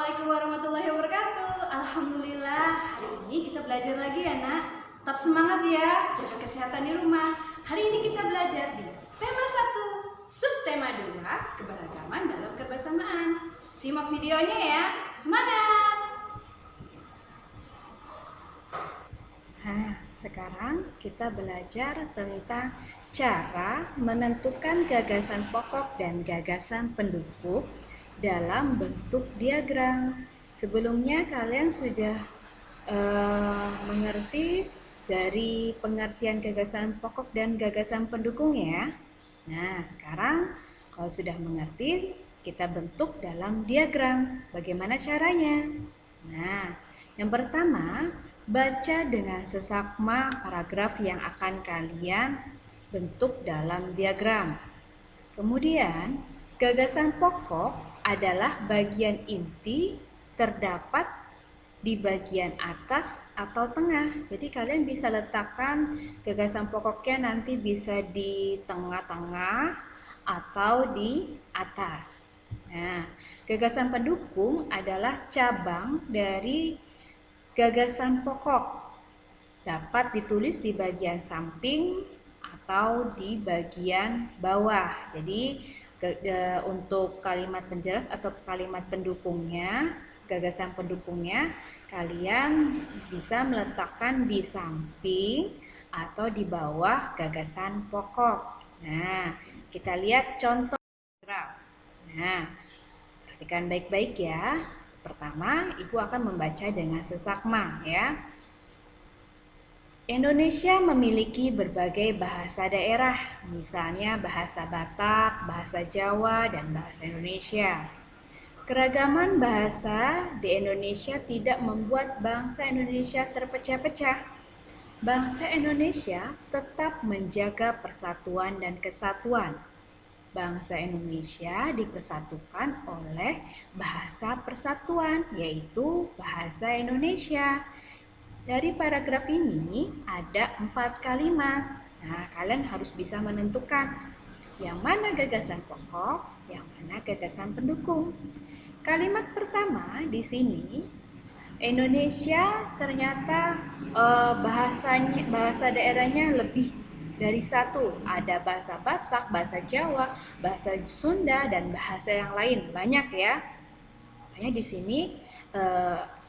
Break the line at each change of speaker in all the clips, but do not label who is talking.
Assalamualaikum warahmatullahi wabarakatuh. Alhamdulillah, hari ini kita belajar lagi ya nak. Tetap semangat ya, jaga kesehatan di rumah. Hari ini kita belajar di tema 1, subtema 2, keberagaman dalam kebersamaan. Simak videonya ya, semangat!
Sekarang kita belajar tentang cara menentukan gagasan pokok dan gagasan pendukung dalam bentuk diagram. Sebelumnya kalian sudah mengerti dari pengertian gagasan pokok dan gagasan pendukung ya. Nah, sekarang kalau sudah mengerti, kita bentuk dalam diagram. Bagaimana caranya? Nah, yang pertama, baca dengan seksama paragraf yang akan kalian bentuk dalam diagram. Kemudian, gagasan pokok adalah bagian inti terdapat di bagian atas atau tengah. Jadi kalian bisa letakkan gagasan pokoknya nanti bisa di tengah-tengah atau di atas. Nah, gagasan pendukung adalah cabang dari gagasan pokok. Dapat ditulis di bagian samping atau di bagian bawah. Jadi untuk kalimat penjelas atau kalimat pendukungnya, gagasan pendukungnya, kalian bisa meletakkan di samping atau di bawah gagasan pokok. Nah, kita lihat contoh graf. Nah, perhatikan baik-baik ya. Pertama, Ibu akan membaca dengan seksama ya. Indonesia memiliki berbagai bahasa daerah, misalnya bahasa Batak, bahasa Jawa, dan bahasa Indonesia. Keragaman bahasa di Indonesia tidak membuat bangsa Indonesia terpecah-pecah. Bangsa Indonesia tetap menjaga persatuan dan kesatuan. Bangsa Indonesia dipersatukan oleh bahasa persatuan, yaitu bahasa Indonesia. Dari paragraf ini ada 4 kalimat. Nah, kalian harus bisa menentukan yang mana gagasan pokok, yang mana gagasan pendukung. Kalimat pertama di sini, Indonesia ternyata bahasa daerahnya lebih dari satu. Ada bahasa Batak, bahasa Jawa, bahasa Sunda, dan bahasa yang lain. Banyak ya. Makanya di sini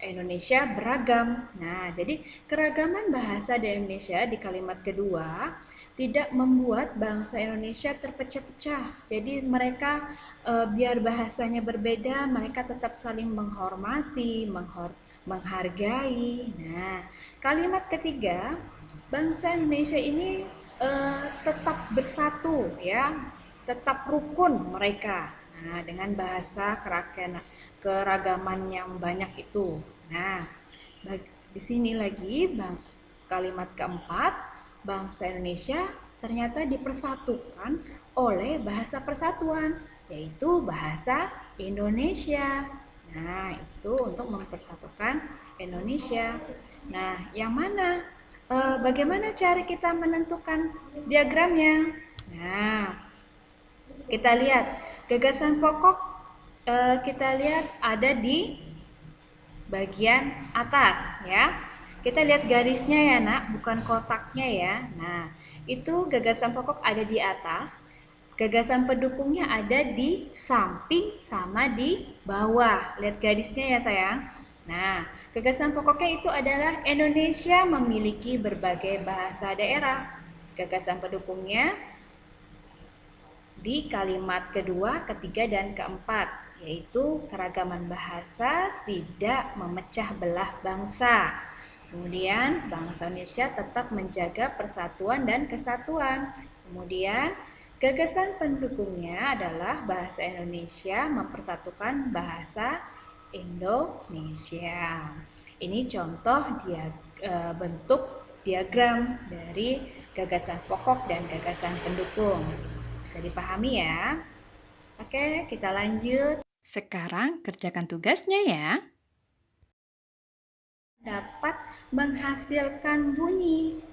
Indonesia beragam. Nah, jadi keragaman bahasa di Indonesia di kalimat kedua tidak membuat bangsa Indonesia terpecah-pecah. Jadi mereka biar bahasanya berbeda, mereka tetap saling menghormati, menghargai. Nah, kalimat ketiga, bangsa Indonesia ini tetap bersatu ya, tetap rukun mereka. Nah, dengan bahasa keragaman yang banyak itu. Nah, di sini lagi kalimat keempat, bangsa Indonesia ternyata dipersatukan oleh bahasa persatuan, yaitu bahasa Indonesia. Nah, itu untuk mempersatukan Indonesia. Nah, yang mana? Bagaimana cara kita menentukan diagramnya? Nah, kita lihat gagasan pokok, kita lihat ada di bagian atas ya. Kita lihat garisnya ya nak, bukan kotaknya ya. Nah, itu gagasan pokok ada di atas. Gagasan pendukungnya ada di samping sama di bawah. Lihat garisnya ya sayang. Nah, gagasan pokoknya itu adalah Indonesia memiliki berbagai bahasa daerah. Gagasan pendukungnya di kalimat kedua, ketiga, dan keempat, yaitu keragaman bahasa tidak memecah belah bangsa. Kemudian bangsa Indonesia tetap menjaga persatuan dan kesatuan. Kemudian gagasan pendukungnya adalah bahasa Indonesia mempersatukan bahasa Indonesia. Ini contoh bentuk diagram dari gagasan pokok dan gagasan pendukung. Bisa dipahami ya? Oke, kita lanjut.
Sekarang kerjakan tugasnya ya.
Dapat menghasilkan bunyi.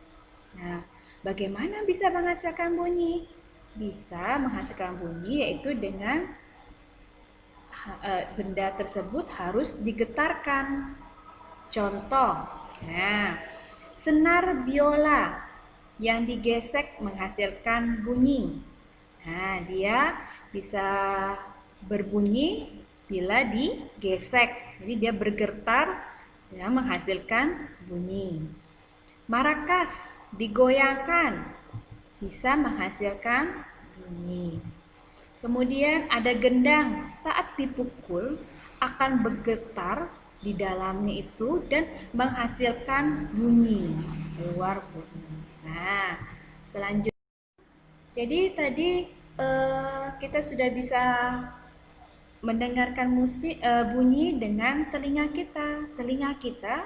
Nah, bagaimana bisa menghasilkan bunyi? Bisa menghasilkan bunyi yaitu dengan benda tersebut harus digetarkan. Contoh, nah, senar biola yang digesek menghasilkan bunyi. Nah, dia bisa berbunyi bila digesek. Jadi dia bergetar ya, menghasilkan bunyi. Marakas digoyangkan bisa menghasilkan bunyi. Kemudian ada gendang, saat dipukul akan bergetar di dalamnya itu dan menghasilkan bunyi, keluar bunyi. Nah, selanjutnya, jadi tadi kita sudah bisa mendengarkan musik bunyi dengan telinga kita. Telinga kita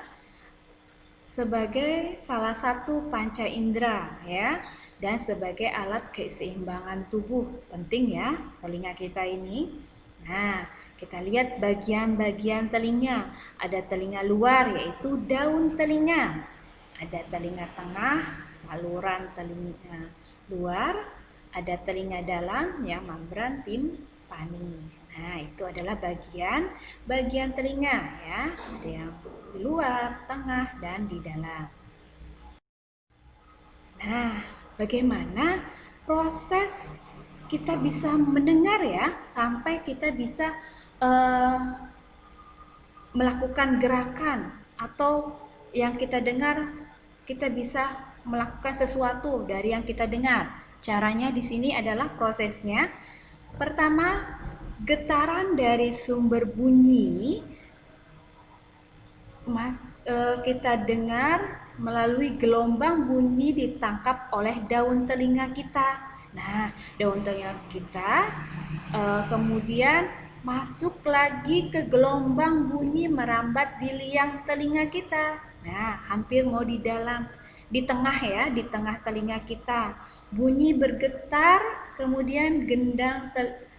sebagai salah satu panca indera ya, dan sebagai alat keseimbangan tubuh. Penting ya telinga kita ini. Nah, kita lihat bagian-bagian telinga. Ada telinga luar yaitu daun telinga. Ada telinga tengah, saluran telinga luar. Ada telinga dalam yang membran timpani. Nah, itu adalah bagian telinga ya. Ada yang di luar, tengah, dan di dalam. Nah, bagaimana proses kita bisa mendengar ya, sampai kita bisa melakukan gerakan atau yang kita dengar, kita bisa melakukan sesuatu dari yang kita dengar. Caranya di sini adalah prosesnya. Pertama, getaran dari sumber bunyi kita dengar melalui gelombang bunyi ditangkap oleh daun telinga kita. Nah, daun telinga kita kemudian masuk lagi ke gelombang bunyi merambat di liang telinga kita. Nah, hampir mau di tengah ya, di tengah telinga kita. Bunyi bergetar, kemudian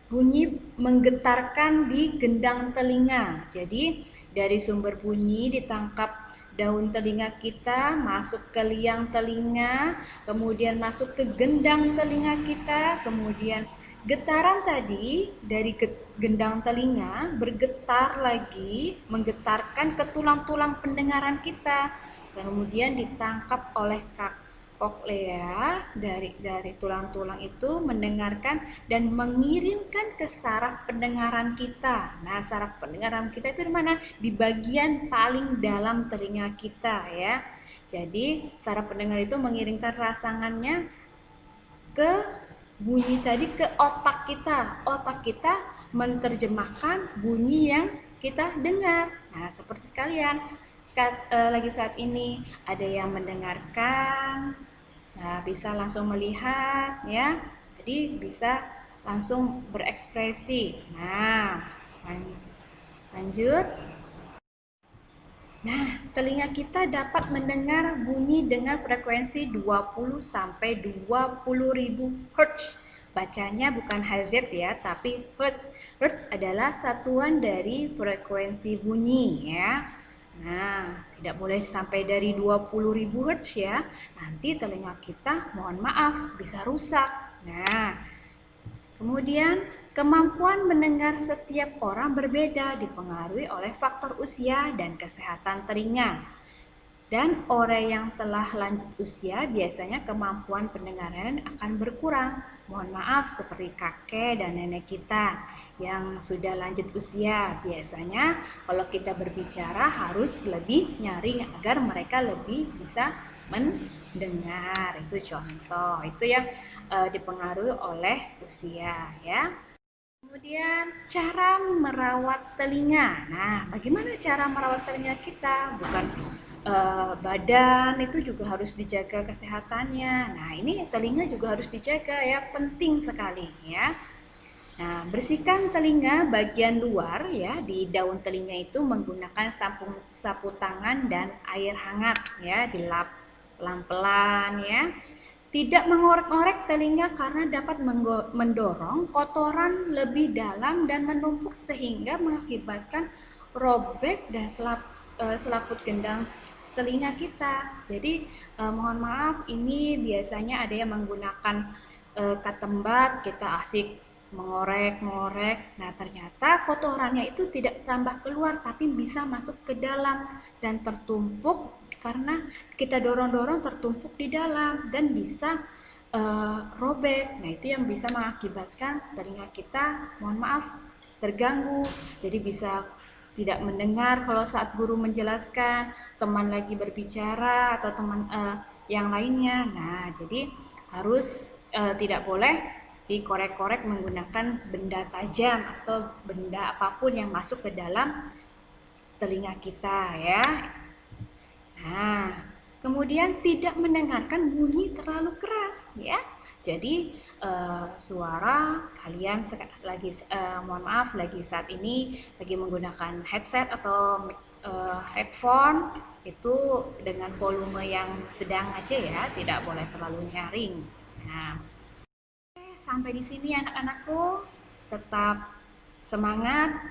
bunyi menggetarkan di gendang telinga. Jadi dari sumber bunyi ditangkap daun telinga kita, masuk ke liang telinga, kemudian masuk ke gendang telinga kita, kemudian getaran tadi dari gendang telinga bergetar lagi, menggetarkan ke tulang-tulang pendengaran kita, kemudian ditangkap oleh koklea dari tulang-tulang itu, mendengarkan dan mengirimkan ke saraf pendengaran kita. Nah, saraf pendengaran kita itu di mana? Di bagian paling dalam telinga kita ya. Jadi saraf pendengar itu mengirimkan rangsangannya ke bunyi tadi ke otak kita. Otak kita menerjemahkan bunyi yang kita dengar. Nah, seperti sekalian lagi saat ini ada yang mendengarkan, nah bisa langsung melihat ya, jadi bisa langsung berekspresi. Nah, lanjut. Nah, telinga kita dapat mendengar bunyi dengan frekuensi 20 sampai 20.000 Hz. Bacanya bukan Hz ya, tapi Hz. Hz adalah satuan dari frekuensi bunyi ya. Nah, tidak boleh sampai dari 20.000 Hz ya. Nanti telinga kita, mohon maaf, bisa rusak. Nah, kemudian kemampuan mendengar setiap orang berbeda, dipengaruhi oleh faktor usia dan kesehatan telinga. Dan orang yang telah lanjut usia biasanya kemampuan pendengaran akan berkurang. Mohon maaf, seperti kakek dan nenek kita yang sudah lanjut usia. Biasanya kalau kita berbicara harus lebih nyaring agar mereka lebih bisa mendengar. Itu contoh, itu yang dipengaruhi oleh usia ya. Kemudian cara merawat telinga. Nah, bagaimana cara merawat telinga kita? Bukan badan itu juga harus dijaga kesehatannya. Nah, ini telinga juga harus dijaga ya, penting sekali ya. Nah, bersihkan telinga bagian luar ya, di daun telinga itu menggunakan sapu tangan dan air hangat ya, dilap pelan-pelan ya. Tidak mengorek-orek telinga karena dapat mendorong kotoran lebih dalam dan menumpuk sehingga mengakibatkan robek dan selaput gendang telinga kita. Jadi mohon maaf, ini biasanya ada yang menggunakan katembat, kita asik mengorek-ngorek. Nah, ternyata kotorannya itu tidak tambah keluar, tapi bisa masuk ke dalam dan tertumpuk karena kita dorong-dorong tertumpuk di dalam dan bisa robek. Nah, itu yang bisa mengakibatkan telinga kita, mohon maaf, terganggu. Jadi bisa tidak mendengar kalau saat guru menjelaskan, teman lagi berbicara atau teman yang lainnya. Nah, jadi harus tidak boleh dikorek-korek menggunakan benda tajam atau benda apapun yang masuk ke dalam telinga kita ya. Nah, kemudian tidak mendengarkan bunyi terlalu keras ya. Jadi suara kalian lagi mohon maaf lagi saat ini lagi menggunakan headset atau headphone itu dengan volume yang sedang aja ya, tidak boleh terlalu nyaring. Nah, sampai di sini anak-anakku, tetap semangat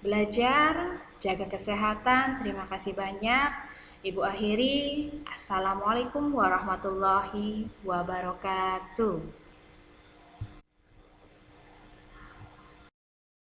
belajar, jaga kesehatan. Terima kasih banyak. Ibu akhiri, Assalamualaikum warahmatullahi wabarakatuh.